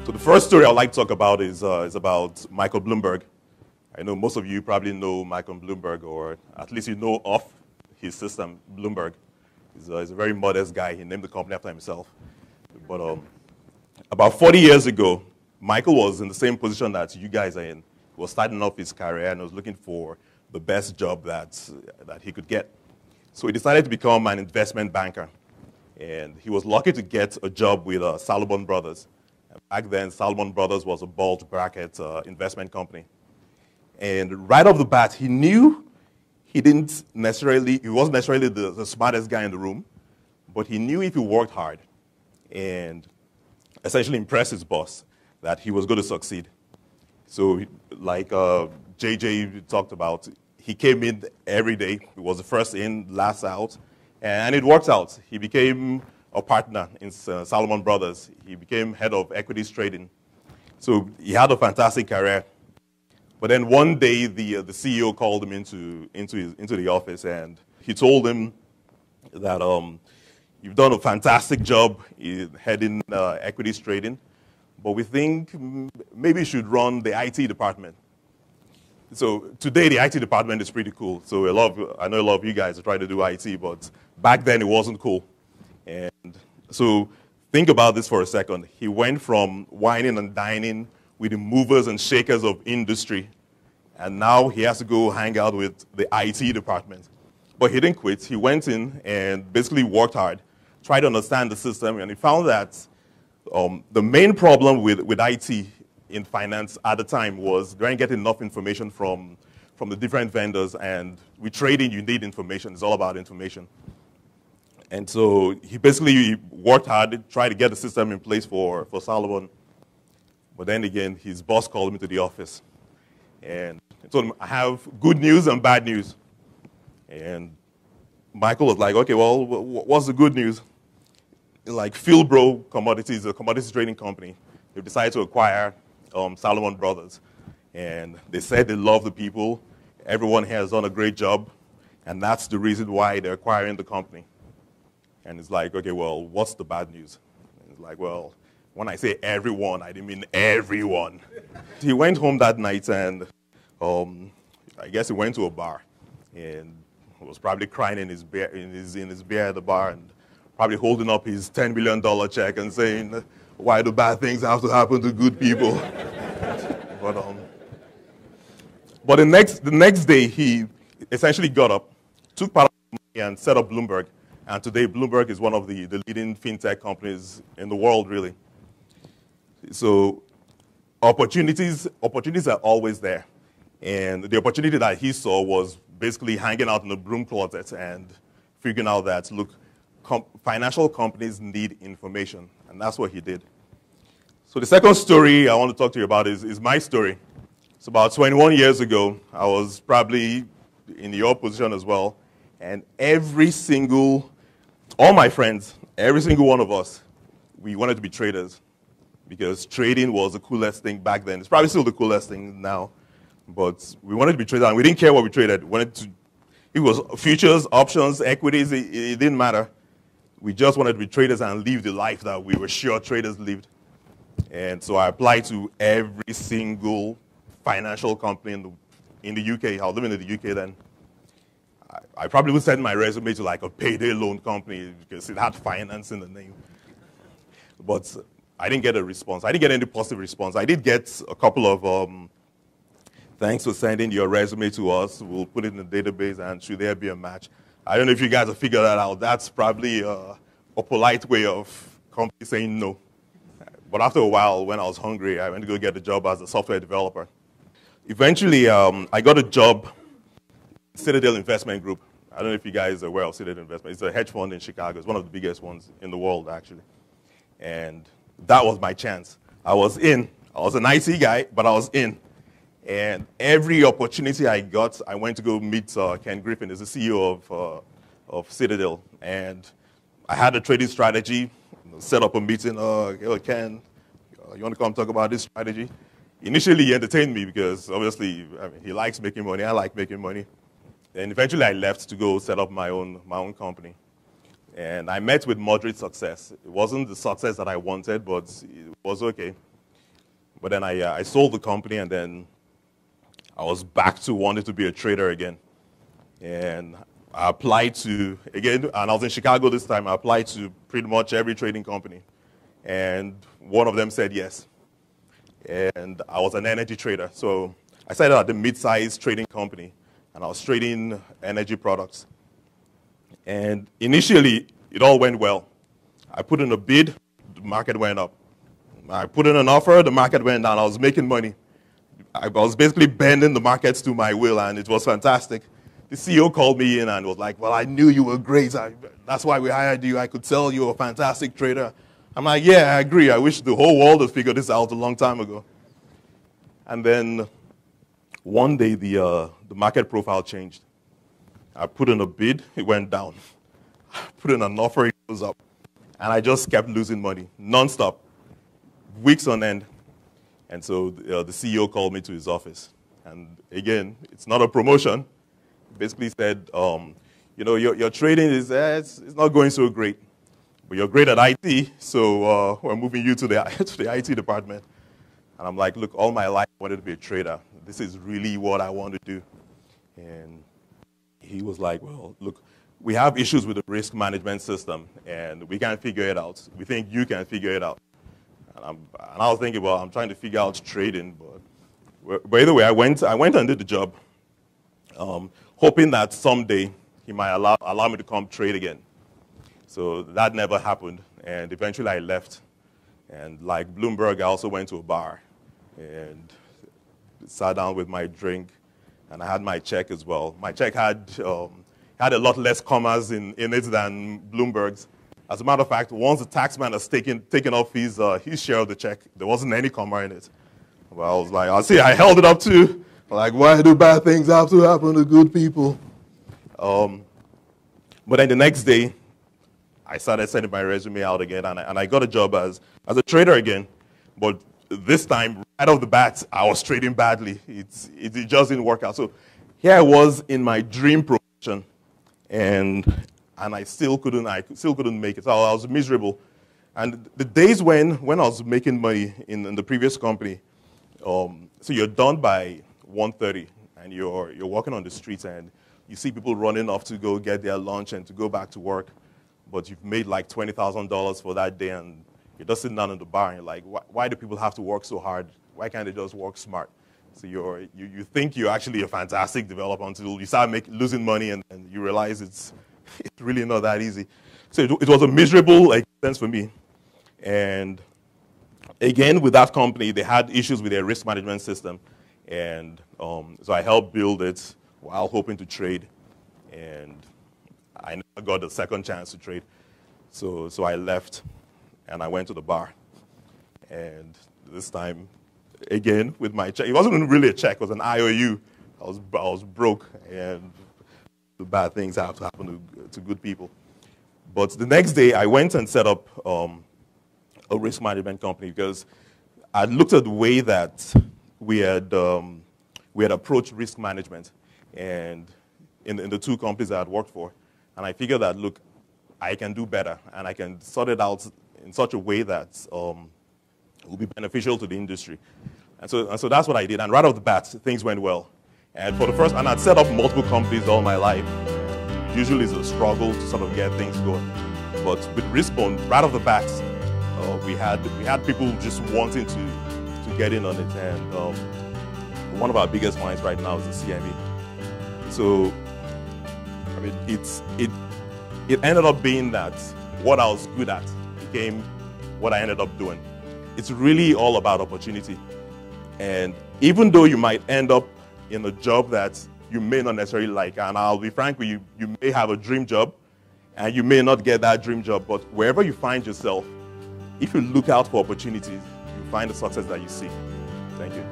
So the first story I'd like to talk about is about Michael Bloomberg. I know most of you probably know Michael Bloomberg, or at least you know of his system, Bloomberg. He's a very modest guy. He named the company after himself. But about 40 years ago, Michael was in the same position that you guys are in. He was starting off his career and was looking for the best job that he could get. So he decided to become an investment banker. And he was lucky to get a job with Salomon Brothers. Back then, Salomon Brothers was a bulge bracket investment company. And right off the bat, he knew he wasn't necessarily the smartest guy in the room, but he knew if he worked hard and essentially impressed his boss, that he was going to succeed. So like JJ talked about, he came in every day. He was the first in, last out, and it worked out. He became a partner in Salomon Brothers. He became head of equities trading. So he had a fantastic career. But then one day, the CEO called him into the office, and he told him that you've done a fantastic job heading equities trading, but we think maybe you should run the IT department. So today, the IT department is pretty cool. So I know a lot of you guys are trying to do IT, but back then it wasn't cool. And so think about this for a second. He went from whining and dining with the movers and shakers of industry, and now he has to go hang out with the IT department. But he didn't quit. He went in and basically worked hard, tried to understand the system, and he found that the main problem with IT in finance at the time was they didn't get enough information from the different vendors, and with trading, you need information. It's all about information. And so he basically worked hard, tried to get the system in place for Salomon. But then again, his boss called him into the office. And he told him, I have good news and bad news. And Michael was like, okay, well, what's the good news? Like Philbro Commodities, a commodities trading company, they've decided to acquire Salomon Brothers. And they said they love the people. Everyone here has done a great job. And that's the reason why they're acquiring the company. And it's like, okay, well, what's the bad news? And it's like, well, when I say everyone, I didn't mean everyone. He went home that night, and I guess he went to a bar. And was probably crying in his beer at the bar, and probably holding up his $10 million check and saying, why do bad things have to happen to good people? But the next day, he essentially got up, took part of the money, and set up Bloomberg. And today, Bloomberg is one of the leading fintech companies in the world, really. So opportunities are always there. And the opportunity that he saw was basically hanging out in the broom closet and figuring out that, look, financial companies need information. And that's what he did. So the second story I want to talk to you about is my story. So about 21 years ago, I was probably in your position as well. And all my friends, every single one of us, we wanted to be traders because trading was the coolest thing back then. It's probably still the coolest thing now, but we wanted to be traders, and we didn't care what we traded. It was futures, options, equities, it didn't matter. We just wanted to be traders and live the life that we were sure traders lived. And so I applied to every single financial company in the UK. I was living in the UK then. I probably would send my resume to like a payday loan company because it had finance in the name. But I didn't get a response. I didn't get any positive response. I did get a couple of thanks for sending your resume to us. We'll put it in the database, and should there be a match? I don't know if you guys have figured that out. That's probably a polite way of companies saying no. But after a while, when I was hungry, I went to go get a job as a software developer. Eventually, I got a job Citadel Investment Group. I don't know if you guys are aware of Citadel Investment. It's a hedge fund in Chicago. It's one of the biggest ones in the world, actually. And that was my chance. I was in. I was an IT guy, but I was in. And every opportunity I got, I went to go meet Ken Griffin, who's the CEO of Citadel. And I had a trading strategy, set up a meeting. Ken, you want to come talk about this strategy? Initially, he entertained me because, obviously, he likes making money. I like making money. And eventually, I left to go set up my own company. And I met with moderate success. It wasn't the success that I wanted, but it was okay. But then I sold the company, and then I was back to wanting to be a trader again. And I applied to, again, and I was in Chicago this time, I applied to pretty much every trading company. And one of them said yes. And I was an energy trader. So I started at the mid-sized trading company, and I was trading energy products. And initially, it all went well. I put in a bid, the market went up. I put in an offer, the market went down. I was making money. I was basically bending the markets to my will, and it was fantastic. The CEO called me in and was like, well, I knew you were great. That's why we hired you. I could tell you were a fantastic trader. I'm like, yeah, I agree. I wish the whole world had figured this out a long time ago. And then one day, the market profile changed. I put in a bid, it went down. I put in an offer, it goes up. And I just kept losing money, nonstop, weeks on end. And so the CEO called me to his office. And again, it's not a promotion. He basically said, you know, your trading is it's not going so great. But you're great at IT, so we're moving you to the IT department. And I'm like, look, all my life I wanted to be a trader. This is really what I want to do. And he was like, well, look, we have issues with the risk management system, and we can't figure it out. We think you can figure it out. And I was thinking, well, I'm trying to figure out trading. But either way, I went and did the job, hoping that someday he might allow me to come trade again. So that never happened, and eventually I left. And like Bloomberg, I also went to a bar and sat down with my drink, and I had my check as well. My check had a lot less commas in it than Bloomberg's. As a matter of fact, once the taxman has taken off his share of the check, there wasn't any comma in it. Well, I was like, I held it up too. Like, why do bad things have to happen to good people? But then the next day, I started sending my resume out again, and I got a job as a trader again. But this time, right off the bat, I was trading badly. It just didn't work out. So here I was in my dream profession, and I still couldn't make it. So I was miserable. And the days when I was making money in the previous company, so you're done by 1:30, and you're walking on the streets, and you see people running off to go get their lunch and to go back to work. But you've made like $20,000 for that day, and you're just sitting down in the bar, and you're like, why do people have to work so hard? Why can't they just work smart? So you think you're actually a fantastic developer until you start losing money, and you realize it's really not that easy. So it was a miserable experience for me. And again, with that company, they had issues with their risk management system. And so I helped build it while hoping to trade. And I never got a second chance to trade. So I left, and I went to the bar. And this time, again, with my check. It wasn't really a check. It was an IOU. I was broke, and the bad things have to happen to good people. But the next day, I went and set up a risk management company because I looked at the way that we had approached risk management and in the two companies I had worked for. And I figured that, look, I can do better, and I can sort it out in such a way that will be beneficial to the industry. And so that's what I did. And right off the bat, things went well. And and I'd set up multiple companies all my life. Usually it's a struggle to sort of get things going. But with RiskBone, right off the bat, we had people just wanting to get in on it. And one of our biggest clients right now is the CME. So I mean, it ended up being that what I was good at became what I ended up doing. It's really all about opportunity. And even though you might end up in a job that you may not necessarily like, and I'll be frank with you, you may have a dream job, and you may not get that dream job, but wherever you find yourself, if you look out for opportunities, you find the success that you seek. Thank you.